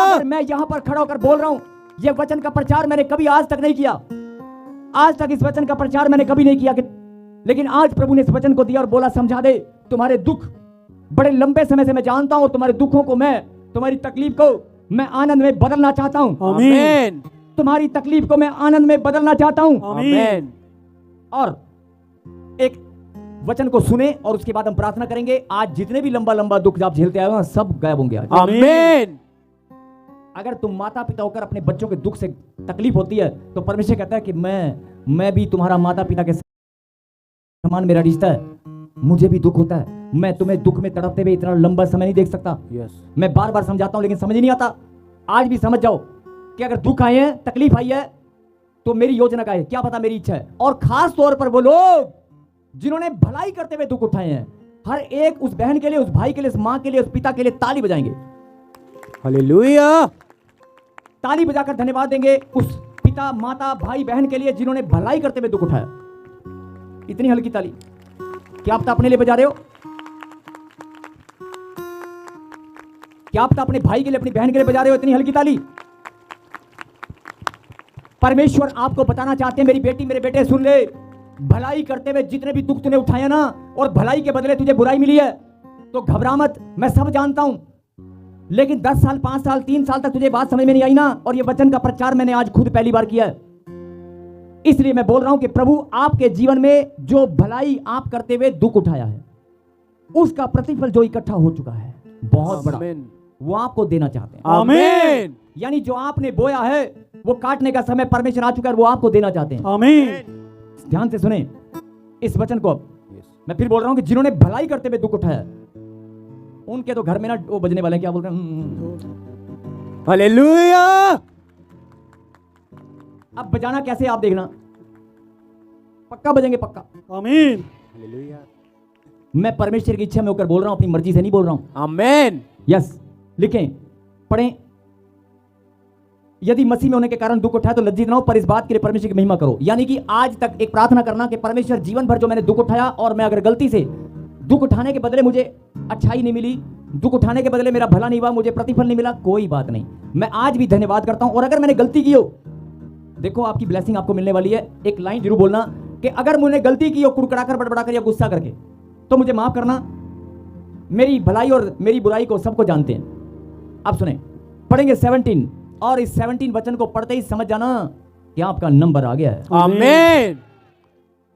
अगर मैं यहां पर खड़ा होकर बोल रहा हूं, यह वचन का प्रचार मैंने कभी आज तक नहीं किया, आज तक इस वचन का प्रचार मैंने कभी नहीं किया लेकिन आज प्रभु ने इस वचन को दिया और बोला समझा दे, तुम्हारे दुख बड़े लंबे समय से मैं जानता हूं, तुम्हारे दुखों को मैं, तुम्हारी तकलीफ को मैं आनंद में बदलना चाहता हूं। आमीन। तुम्हारी तकलीफ को मैं आनंद में बदलना चाहता हूं। आमीन। और एक वचन को सुने और उसके बाद हम प्रार्थना करेंगे। आज जितने भी लंबा लंबा दुख आप झेलते आए हो सब गायब होंगे आज। आमीन। अगर तुम माता पिता होकर अपने बच्चों के दुख से तकलीफ होती है तो परमेश्वर कहता है कि मैं भी तुम्हारा माता पिता के समान मेरा रिश्ता है, मुझे भी दुख होता है, मैं तुम्हें दुख में तड़पते हुए इतना लंबा समय नहीं देख सकता। मैं बार बार समझाता हूं लेकिन समझ नहीं आता। आज भी समझ जाओ कि अगर दुख आए हैं, तकलीफ आई है तो मेरी योजना का है, क्या पता मेरी इच्छा है। और खास तौर पर वो लोग जिन्होंने भलाई करते हुए दुख उठाए हैं, हर एक उस बहन के लिए, उस भाई के लिए, उस मां के लिए, उस पिता के लिए ताली बजाएंगे। हालेलुया। ताली बजाकर धन्यवाद देंगे उस पिता, माता, भाई, बहन के लिए जिन्होंने भलाई करते हुए दुख उठाया। इतनी हल्की ताली, क्या आप अपने लिए बजा रहे हो? क्या आप अपने भाई के लिए, अपनी बहन के लिए बजा रहे हो? इतनी हल्की ताली। परमेश्वर आपको बताना चाहते हैं, मेरी बेटी, मेरे बेटे सुन ले, भलाई करते हुए जितने भी दुख तूने उठाया ना, और भलाई के बदले तुझे बुराई मिली है तो घबरा मत, मैं सब जानता हूं। लेकिन 10 साल, 5 साल, 3 साल तक तुझे बात समझ में नहीं आई ना, और ये वचन का प्रचार मैंने आज खुद पहली बार किया है, इसलिए मैं बोल रहा हूं कि प्रभु आपके जीवन में जो भलाई आप करते हुए दुख उठाया है, उसका प्रतिफल जो इकट्ठा हो चुका है बहुत बड़ा, वो आपको देना चाहते हैं। आमीन। यानी जो आपने बोया है वो काटने का समय परमेश्वर आ चुका है, वो आपको देना चाहते हैं। आमीन। ध्यान से सुने इस वचन को। मैं फिर बोल रहा हूं कि जिन्होंने भलाई करते हुए दुख उठाया उनके तो घर में ना वो बजने वाले हैं, क्या बोल रहे हैं? हालेलुया। अब बजाना कैसे आप देखना, पक्का बजेंगे, पक्का। आमीन। मैं परमेश्वर की इच्छा में होकर बोल रहा हूं, अपनी मर्जी से नहीं बोल रहा हूं। आमीन। यस, लिखें, पढ़ें। यदि मसीह में होने के कारण दुख उठाया तो लज्जित ना हो, पर इस बात के लिए परमेश्वर की महिमा करो। यानी कि आज तक एक प्रार्थना करना कि परमेश्वर जीवन भर जो मैंने दुख उठाया, और मैं अगर गलती से दुख उठाने के बदले मुझे अच्छाई नहीं मिली, दुख उठाने के बदले मेरा भला नहीं हुआ, मुझे प्रतिफल नहीं मिला, कोई बात नहीं, मैं आज भी धन्यवाद करता हूं। और अगर मैंने गलती की हो, देखो आपकी ब्लेसिंग आपको मिलने वाली है। एक लाइन जरूर बोलना कि अगर मैंने गलती की हो कुड़कुड़ाकर, बड़बड़ाकर या गुस्सा करके, तो मुझे माफ करना, मेरी भलाई और मेरी बुराई को सबको जानते हैं। अब सुने, पढ़ेंगे 17, और इस 17 वचन को पढ़ते ही समझ जाना कि आपका नंबर आ गया है। आमीन।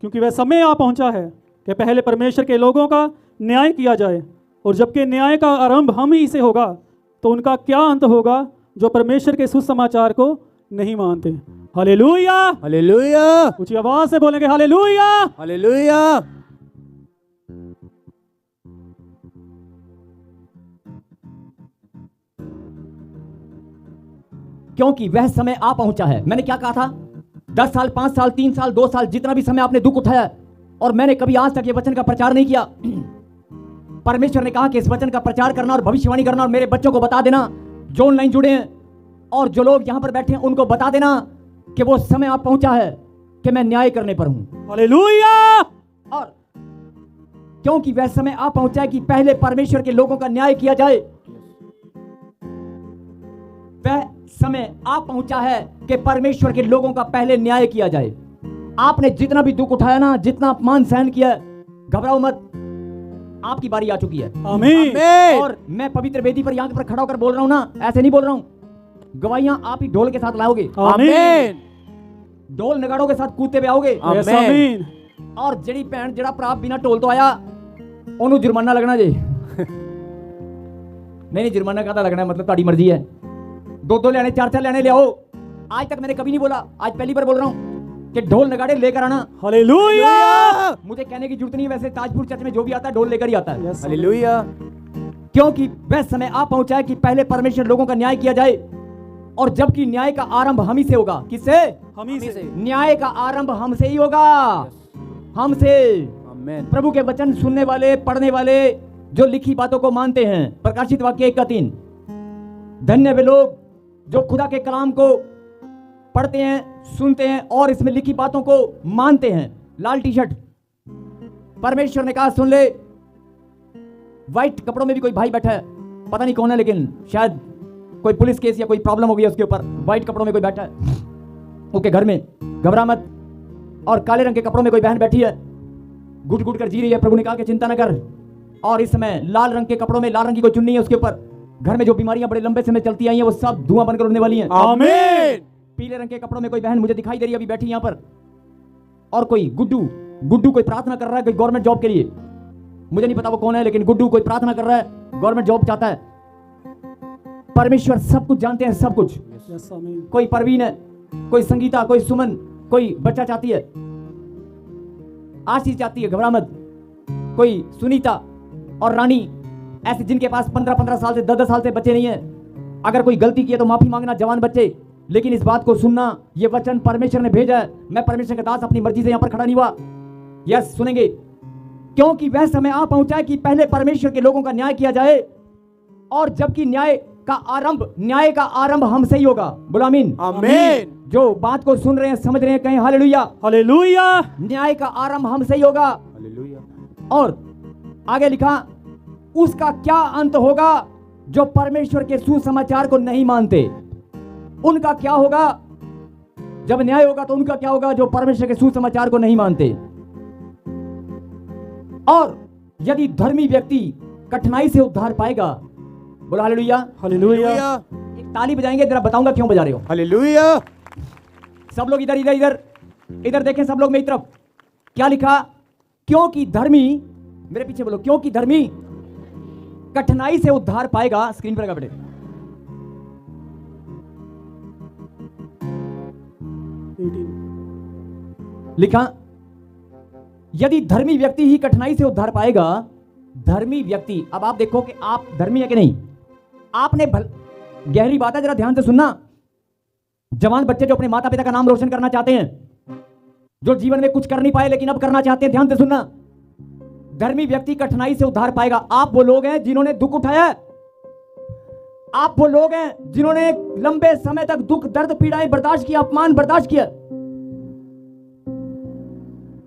क्योंकि वह समय आ पहुंचा है कि पहले परमेश्वर के लोगों का न्याय किया जाए, और जबकि न्याय का आरंभ हम ही से होगा तो उनका क्या अंत होगा जो परमेश्वर के सुसमाचार को नहीं मानते। हालेलुया। हालेलुया। ऊंची आवाज से बोलेंगे हालेलुया। हालेलुया। क्योंकि वह समय आ पहुंचा है। मैंने क्या कहा था? 10 साल, 5 साल, 3 साल, 2 साल, जितना भी समय आपने दुख उठाया, और मैंने कभी आज तक ये वचन का प्रचार नहीं किया। परमेश्वर ने कहा कि इस वचन का प्रचार करना और भविष्यवाणी करना, और मेरे बच्चों को बता देना जो ऑनलाइन जुड़े हैं और जो लोग यहां पर बैठे हैं, उनको बता देना कि वो समय आ पहुंचा है कि मैं न्याय करने पर हूं। हालेलुया। और क्योंकि वह समय आ पहुंचा है कि पहले परमेश्वर के लोगों का न्याय किया जाए, वह समय आ पहुंचा है कि परमेश्वर के लोगों का पहले न्याय किया जाए। आपने जितना भी दुख उठाया ना, जितना अपमान सहन किया, घबराओ मत, आपकी बारी आ चुकी है। आमीन। और मैं पवित्र वेदी पर यहां पर खड़ा होकर बोल रहा हूं ना, ऐसे नहीं बोल रहा हूं, गवाहियां आप ही ढोल के साथ लाओगे। आमीन। ढोल नगाड़ों के साथ कूदते हुए आओगे। यस, आमीन। और जड़ी भैन जड़ा भरा बिना ढोल तो आया, ओनू जुर्माना लगना जी। नहीं, जुर्माना काहदा लगना है, मतलब ताड़ी मर्जी है। 2-2 लेने, 4-4 लेने ले आओ। आज तक मैंने कभी नहीं बोला, आज पहली बार बोल रहा हूं कि ढोल नगाड़े लेकर आना। हालेलुया। मुझे कहने की जरूरत नहीं है, वैसे ताजपुर चर्च में जो भी आता है ढोल लेकर ही आता है। Yes, hallelujah. क्योंकि वह समय आ पहुंचा है कि पहले परमेश्वर लोगों का न्याय किया जाए, और जबकि न्याय का आरंभ हम ही से होगा। किससे? हम ही से। न्याय का आरंभ हमसे ही होगा, हमसे। आमीन। प्रभु के वचन सुनने वाले, पढ़ने वाले, जो लिखी बातों को मानते हैं। प्रकाशित वाक्य 1:3। धन्य वे लोग जो खुदा के कलाम को पढ़ते हैं, सुनते हैं और इसमें लिखी बातों को मानते हैं। लाल टी शर्ट, परमेश्वर ने कहा सुन ले, व्हाइट कपड़ों में भी कोई भाई बैठा है, पता नहीं कौन है, लेकिन शायद कोई पुलिस केस या कोई प्रॉब्लम हो गई है उसके ऊपर। व्हाइट कपड़ों में कोई बैठा है उसके घर में, घबरा मत। और काले रंग के कपड़ों में कोई बहन बैठी है, घुट घुट कर जी रही है। प्रभु ने कहा कि चिंता न कर। और इस समय लाल रंग के कपड़ों में, लाल रंग की कोई चुन्नी है उसके ऊपर। घर में जो बीमारियां बड़े लंबे समय चलती आई हैं वो सब धुआं बनकर उड़ने वाली हैं। आमीन। पीले रंग के कपड़ों में कोई बहन मुझे दिखाई दे रही है अभी बैठी यहाँ पर। और कोई गुड्डू कोई प्रार्थना कर रहा है कोई गवर्नमेंट जॉब के लिए। मुझे नहीं पता वो कौन है, लेकिन गुड्डू कोई प्रार्थना कर रहा है, गवर्नमेंट जॉब चाहता है। परमेश्वर सब कुछ जानते हैं, सब कुछ। यस आमीन। कोई परवीन है, कोई संगीता, कोई सुमन, कोई बच्चा चाहती है, आशीष चाहती है, घबरा मत। कोई सुनीता और रानी, ऐसे जिनके पास 15-15 साल से 10-10 साल से बच्चे नहीं है। अगर कोई गलती की है तो माफी मांगना जवान बच्चे, लेकिन इस बात को सुनना, ये वचन परमेश्वर ने भेजा है। मैं परमेश्वर का दास अपनी मर्जी से यहां पर खड़ा नहीं हुआ। यस सुनेंगे, क्योंकि वह समय आ पहुंचा है कि पहले परमेश्वर के लोगों का न्याय किया जाए, और जबकि न्याय का आरंभ हमसे ही होगा। बोलो आमीन। आमीन। जो बात को सुन रहे हैं, समझ रहे हैं, कहें हालेलुया। हालेलुया। न्याय का आरंभ हमसे ही होगा। हालेलुया। और आगे लिखा, उसका क्या अंत होगा जो परमेश्वर के सुसमाचार को नहीं मानते। उनका क्या होगा जब न्याय होगा, तो उनका क्या होगा जो परमेश्वर के सुसमाचार को नहीं मानते। और यदि धर्मी व्यक्ति कठिनाई से उद्धार पाएगा। बोलो हालेलुया। हालेलुया। एक ताली बजाएंगे, जरा बताऊंगा क्यों बजा रहे हो। हालेलुया। सब लोग इधर इधर इधर इधर देखें, सब लोग मेरी तरफ। क्या लिखा? क्योंकि धर्मी, मेरे पीछे बोलो, क्योंकि धर्मी कठिनाई से उद्धार पाएगा। स्क्रीन पर बेटे, लिखा, यदि धर्मी व्यक्ति ही कठिनाई से उद्धार पाएगा। धर्मी व्यक्ति, अब आप देखो कि आप धर्मी है कि नहीं। आपने गहरी बात है, जरा ध्यान से सुनना। जवान बच्चे जो अपने माता पिता का नाम रोशन करना चाहते हैं, जो जीवन में कुछ कर नहीं पाए लेकिन अब करना चाहते हैं, ध्यान से सुनना। धर्मी व्यक्ति कठिनाई से उद्धार पाएगा। आप वो लोग हैं जिन्होंने दुख उठाया है। आप वो लोग हैं जिन्होंने लंबे समय तक दुख, दर्द, पीड़ाएं बर्दाश्त किया, अपमान बर्दाश्त किया।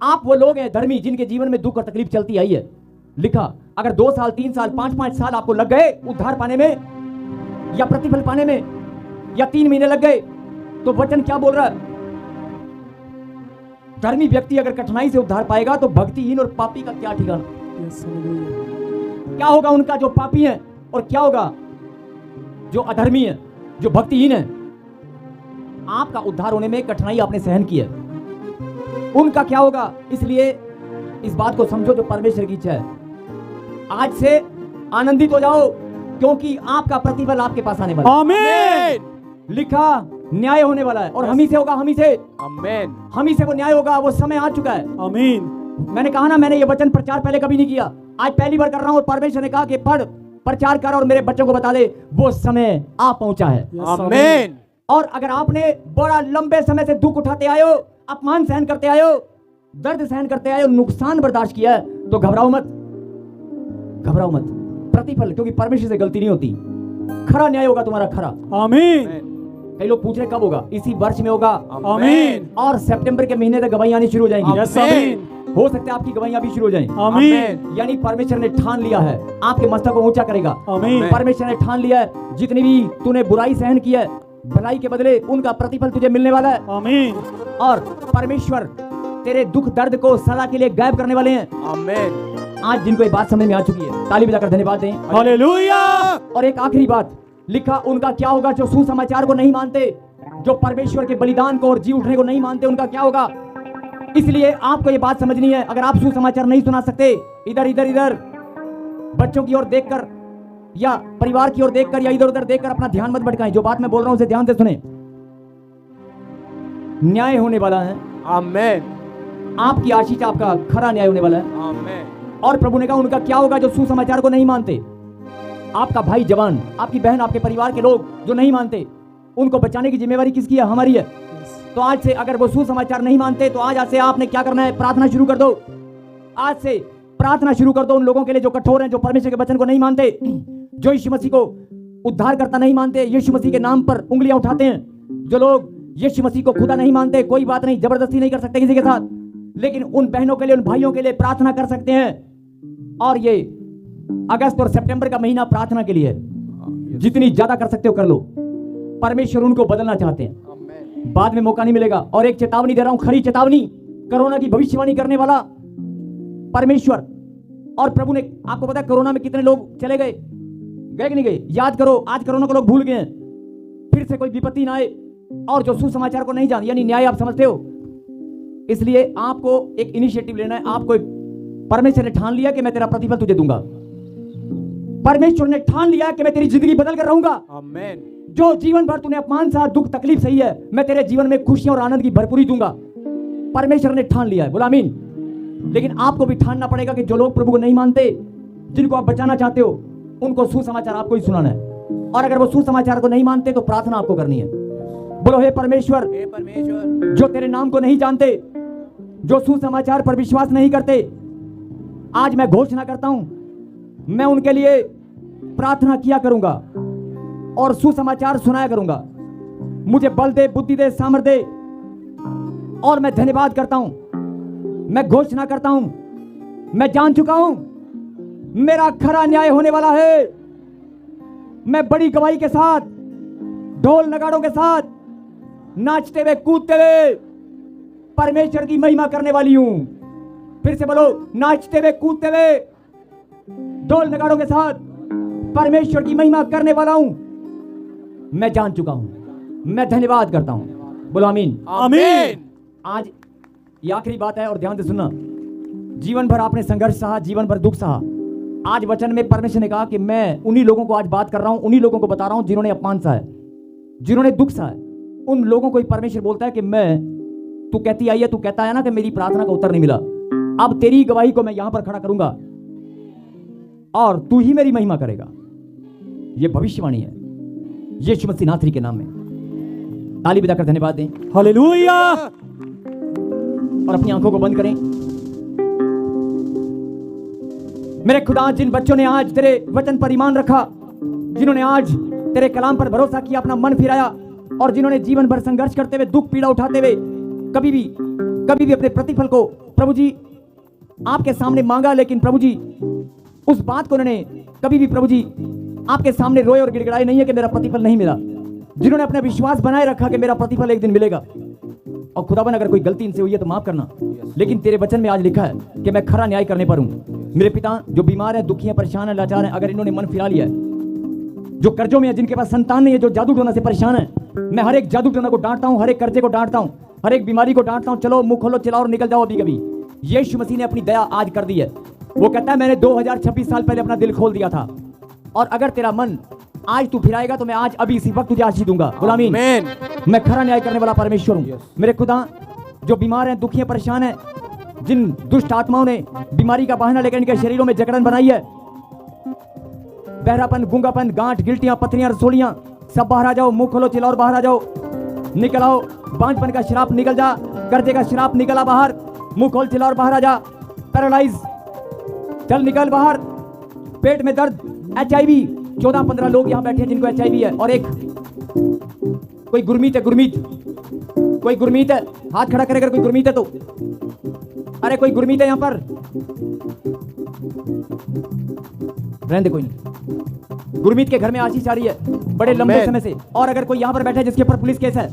आप वो लोग हैं धर्मी जिनके जीवन में दुख और तकलीफ चलती आई है। लिखा, अगर 2 साल, 3 साल, 5-5 साल आपको लग गए उद्धार पाने में, या प्रतिफल पाने में, या 3 महीने लग गए, तो वचन क्या बोल रहा है? धर्मी व्यक्ति अगर कठिनाई से उद्धार पाएगा तो भक्तिहीन और पापी का क्या ठिकाना। क्या होगा उनका जो पापी है, और क्या होगा जो अधर्मी है, जो भक्तिहीन है। आपका उद्धार होने में कठिनाई आपने सहन की है, उनका क्या होगा। इसलिए इस बात को समझो जो परमेश्वर की इच्छा है। आज से आनंदित हो जाओ, क्योंकि आपका प्रतिफल आपके पास आने वाला है। आमीन। लिखा, न्याय होने वाला है, और हम ही से होगा, हम ही से। आमीन। हम ही से वो न्याय होगा, वो समय आ चुका है। आमीन। मैंने कहा ना, मैंने ये वचन प्रचार पहले कभी नहीं किया, आज पहली बार कर रहा हूं। और परमेश्वर ने कहा कि पढ़, प्रचार कर, और मेरे बच्चों को बता दे वो समय आ पहुंचा है। आमीन। और अगर आपने बड़ा लंबे समय से दुख उठाते आए हो, अपमान सहन करते आए हो, दर्द सहन करते आए हो, नुकसान बर्दाश्त किया है, तो घबराओ मत, घबराओ मत। प्रतिफल, क्योंकि परमेश्वर से गलती नहीं होती। खरा न्याय होगा तुम्हारा, खरा। आमीन। कई लोग पूछ रहे कब होगा? इसी वर्ष में होगा। आमीन। और सितंबर के महीने तक गवाही आनी शुरू हो जाएंगी। यस आमीन। हो सकता है आपकी गवाहियां भी शुरू हो जाएं। आमीन। यानी परमेश्वर ने ठान लिया है, आपके मस्तक को ऊंचा करेगा। आमीन। परमेश्वर ने ठान लिया है, जितनी भी तूने बुराई सहन की है, भलाई के बदले उनका प्रतिफल तुझे मिलने वाला है। आमीन। और परमेश्वर तेरे दुख दर्द को सदा के लिए गायब करने वाले हैं। आमीन। आज जिनको ये बात समझ में आ चुकी है, ताली बजाकर धन्यवाद दें। हालेलुया। और एक आखिरी बात लिखा, उनका क्या होगा जो सुसमाचार को नहीं मानते, जो परमेश्वर के बलिदान को और जी उठने को नहीं मानते, उनका क्या होगा। इसलिए आपको ये बात समझनी है। अगर आप सुसमाचार नहीं सुना सकते, इधर इधर इधर बच्चों की ओर देखकर या परिवार की ओर देखकर या इधर उधर देखकर अपना ध्यान मत भटकाएं। जो बात मैं बोल रहा हूं उसे ध्यान से सुने। न्याय होने वाला है। आमीन। आपकी आशीष, आपका खरा न्याय होने वाला है। आमीन। और प्रभु ने कहा, उनका क्या होगा जो सुसमाचार को नहीं मानते। आपका भाई जवान, आपकी बहन, आपके परिवार के लोग जो नहीं मानते, उनको बचाने की जिम्मेवारी किसकी है? हमारी है। तो आज से अगर वो सुसमाचार नहीं मानते, तो आज से आपने क्या करना है? प्रार्थना शुरू कर दो। आज से प्रार्थना शुरू कर दो उन लोगों के लिए जो कठोर हैं, जो परमेश्वर के वचन को नहीं मानते, जो यीशु मसीह को उद्धार करता नहीं मानते, यीशु मसीह के नाम पर उंगलियां उठाते हैं। जो लोग यीशु मसीह को खुदा नहीं मानते, कोई बात नहीं, जबरदस्ती नहीं कर सकते किसी के साथ, लेकिन उन बहनों के लिए, उन भाइयों के लिए प्रार्थना कर सकते हैं। और ये अगस्त और सितंबर का महीना प्रार्थना के लिए है। जितनी ज्यादा कर सकते हो कर लो। परमेश्वर उनको बदलना चाहते हैं, आमेन, बाद में मौका नहीं मिलेगा। और एक चेतावनी दे रहा हूं, खरी चेतावनी, कोरोना की भविष्यवाणी करने वाला परमेश्वर। और प्रभु ने, आपको पता है कोरोना में कितने लोग चले गए कि नहीं गए? याद करो, आज कोरोना को लोग भूल गए हैं। फिर से कोई विपत्ति ना आए। और जो सुसमाचार को नहीं जान, यानी न्याय, आप समझते हो, इसलिए आपको एक इनिशिएटिव लेना है। आपको परमेश्वर ने ठान लिया कि मैं तेरा प्रतिफल तुझे दूंगा। परमेश्वर ने ठान लिया कि मैं तेरी जिंदगी बदल कर रहूंगा। आमेन, जो जीवन भर तूने अपमान सा, दुख, तकलीफ सही है, मैं तेरे जीवन में खुशियां और आनंद की भरपूरी दूंगा। परमेश्वर ने ठान लिया है, बोला आमीन। लेकिन आपको भी ठानना पड़ेगा कि जो लोग प्रभु को नहीं मानते, जिनको आप बचाना चाहते हो, उनको सुसमाचार आपको ही सुनाना है। और अगर वो सुसमाचार को नहीं मानते तो प्रार्थना आपको करनी है। बोलो हे परमेश्वर, हे परमेश्वर, जो तेरे नाम को नहीं जानते, जो सुसमाचार पर विश्वास नहीं करते, आज मैं घोषणा करता हूं, मैं उनके लिए प्रार्थना किया करूंगा और सुसमाचार सुनाया करूंगा। मुझे बल दे, बुद्धि दे, सामर्थ्य दे। और मैं धन्यवाद करता हूं, मैं घोषणा करता हूं, मैं जान चुका हूं मेरा खरा न्याय होने वाला है। मैं बड़ी गवाही के साथ, ढोल नगाड़ों के साथ, नाचते हुए, कूदते हुए परमेश्वर की महिमा करने वाली हूं। फिर से बोलो, नाचते हुए, कूदते हुए, ढोल नगाड़ों के साथ परमेश्वर की महिमा करने वाला हूं। मैं जान चुका हूं, मैं धन्यवाद करता हूं। बोलो आमीन, आमेन, आज ये आखिरी बात है और ध्यान से सुनना। जीवन भर आपने संघर्ष सहा, जीवन भर दुख सहा। आज वचन में परमेश्वर ने कहा कि मैं उन्हीं लोगों को आज बात कर रहा हूं, उन्हीं लोगों को बता रहा हूं जिन्होंने अपमान सहा है, जिन्होंने दुख सहा है। उन लोगों को ही परमेश्वर बोलता है कि मैं, तू कहती आई है, तू कहता है ना कि मेरी प्रार्थना का उत्तर नहीं मिला, अब तेरी गवाही को मैं यहां पर खड़ा करूंगा और तू ही मेरी महिमा करेगा। यह भविष्यवाणी है यीशु मसीह नासरी के नाम में। ताली बजाकर धन्यवाद दें हालेलुया। और अपनी आंखों को बंद करें। मेरे खुदा, जिन बच्चों ने आज तेरे वचन पर ईमान रखा, जिन्होंने आज तेरे कलाम पर भरोसा किया, अपना मन फिराया, और जिन्होंने जीवन भर संघर्ष करते हुए, दुख पीड़ा उठाते हुए कभी भी अपने प्रतिफल को प्रभु जी आपके सामने मांगा, लेकिन प्रभु जी उस बात को उन्होंने कभी भी प्रभु जी आपके सामने रोए और गिड़गिड़ाए नहीं है कि मेरा प्रतिफल नहीं मिला। जिन्होंने अपना विश्वास बनाए रखा कि मेरा प्रतिफल एक दिन मिलेगा। और खुदावन, अगर कोई गलती इनसे हुई है तो माफ करना, लेकिन तेरे वचन में आज लिखा है कि मैं खरा न्याय करने पर हूं। मेरे पिता जो बीमार है, दुखी है, परेशान है, लाचार है, अगर इन्होंने मन फिरा लिया है, जो कर्जों में है, जिनके पास संतान नहीं है, जो जादू टोना से परेशान है, मैं हर एक जादू टोना को डांटता हूं, हर एक कर्जे को डांटता हूं, हर एक बीमारी को डांटता हूं। चलो मुंह खोलो, चिल्लाओ और निकल जाओ अभी कभी। यीशु मसीह ने अपनी दया आज कर दी है। वो कहता है मैंने 2026 साल पहले अपना दिल खोल दिया था, और अगर तेरा मन आज तू फिराएगा तो मैं आज अभी इसी वक्त तुझे आशीष दूंगा। बोला आमीन। मैं खरा न्याय करने वाला परमेश्वर हूं। मेरे खुदा, जो बीमार हैं, दुखी हैं, परेशान हैं, जिन दुष्ट आत्माओं ने बीमारी का बहाना लेकर इनके शरीरों में जकड़न बनाई है, बहरापन, गूंगापन, गांठ, गिल्टियां, पथरियां, रसोलियां, सब बाहर आ जाओ। मुंह खोलो, चिल्लाओ और बाहर आ जाओ, निकल आओ। बांझपन का श्राप निकल जा, कर्जे का श्राप निकला बाहर। मुंह खोल, चिल्ला और बाहर आ जा। पैरालाइज, चल निकल बाहर। पेट में दर्द, HIV, 14-15 लोग यहाँ बैठे हैं जिनको HIV है। और एक कोई गुरमीत है, कोई गुरमीत है, हाथ खड़ा करे अगर कोई गुरमीत है तो। अरे कोई गुरमीत है यहाँ पर? रहने दे, कोई नहीं। गुरमीत के घर में आशीष आ रही है बड़े लंबे समय से। और अगर कोई यहाँ पर बैठा है जिसके ऊपर पुलिस केस है,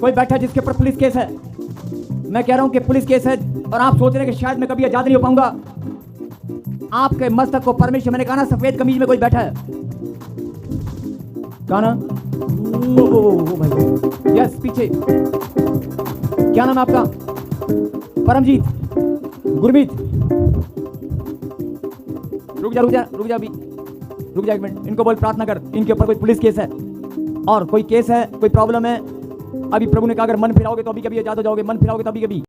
कोई बैठा है जिसके ऊपर पुलिस केस है, मैं कह रहा हूं कि पुलिस केस है और आप सोच रहे हैं कि शायद मैं कभी आजाद नहीं हो पाऊंगा, आपके मस्तक को परमेश्वर, मैंने कहा ना, सफेद कमीज में कोई बैठा है, कहा ना? ओ भाई, यस, पीछे क्या नाम है आपका? परमजीत, गुरमीत। रुक जा अभी, रुक जा एक मिनट। इनको बोल प्रार्थना कर, इनके ऊपर कोई पुलिस केस है और कोई केस है, कोई प्रॉब्लम है। अभी प्रभु ने कहा अगर मन फिराओगे तो अभी कभी आजाद हो जाओगे, मन फिराओगे तो अभी कभी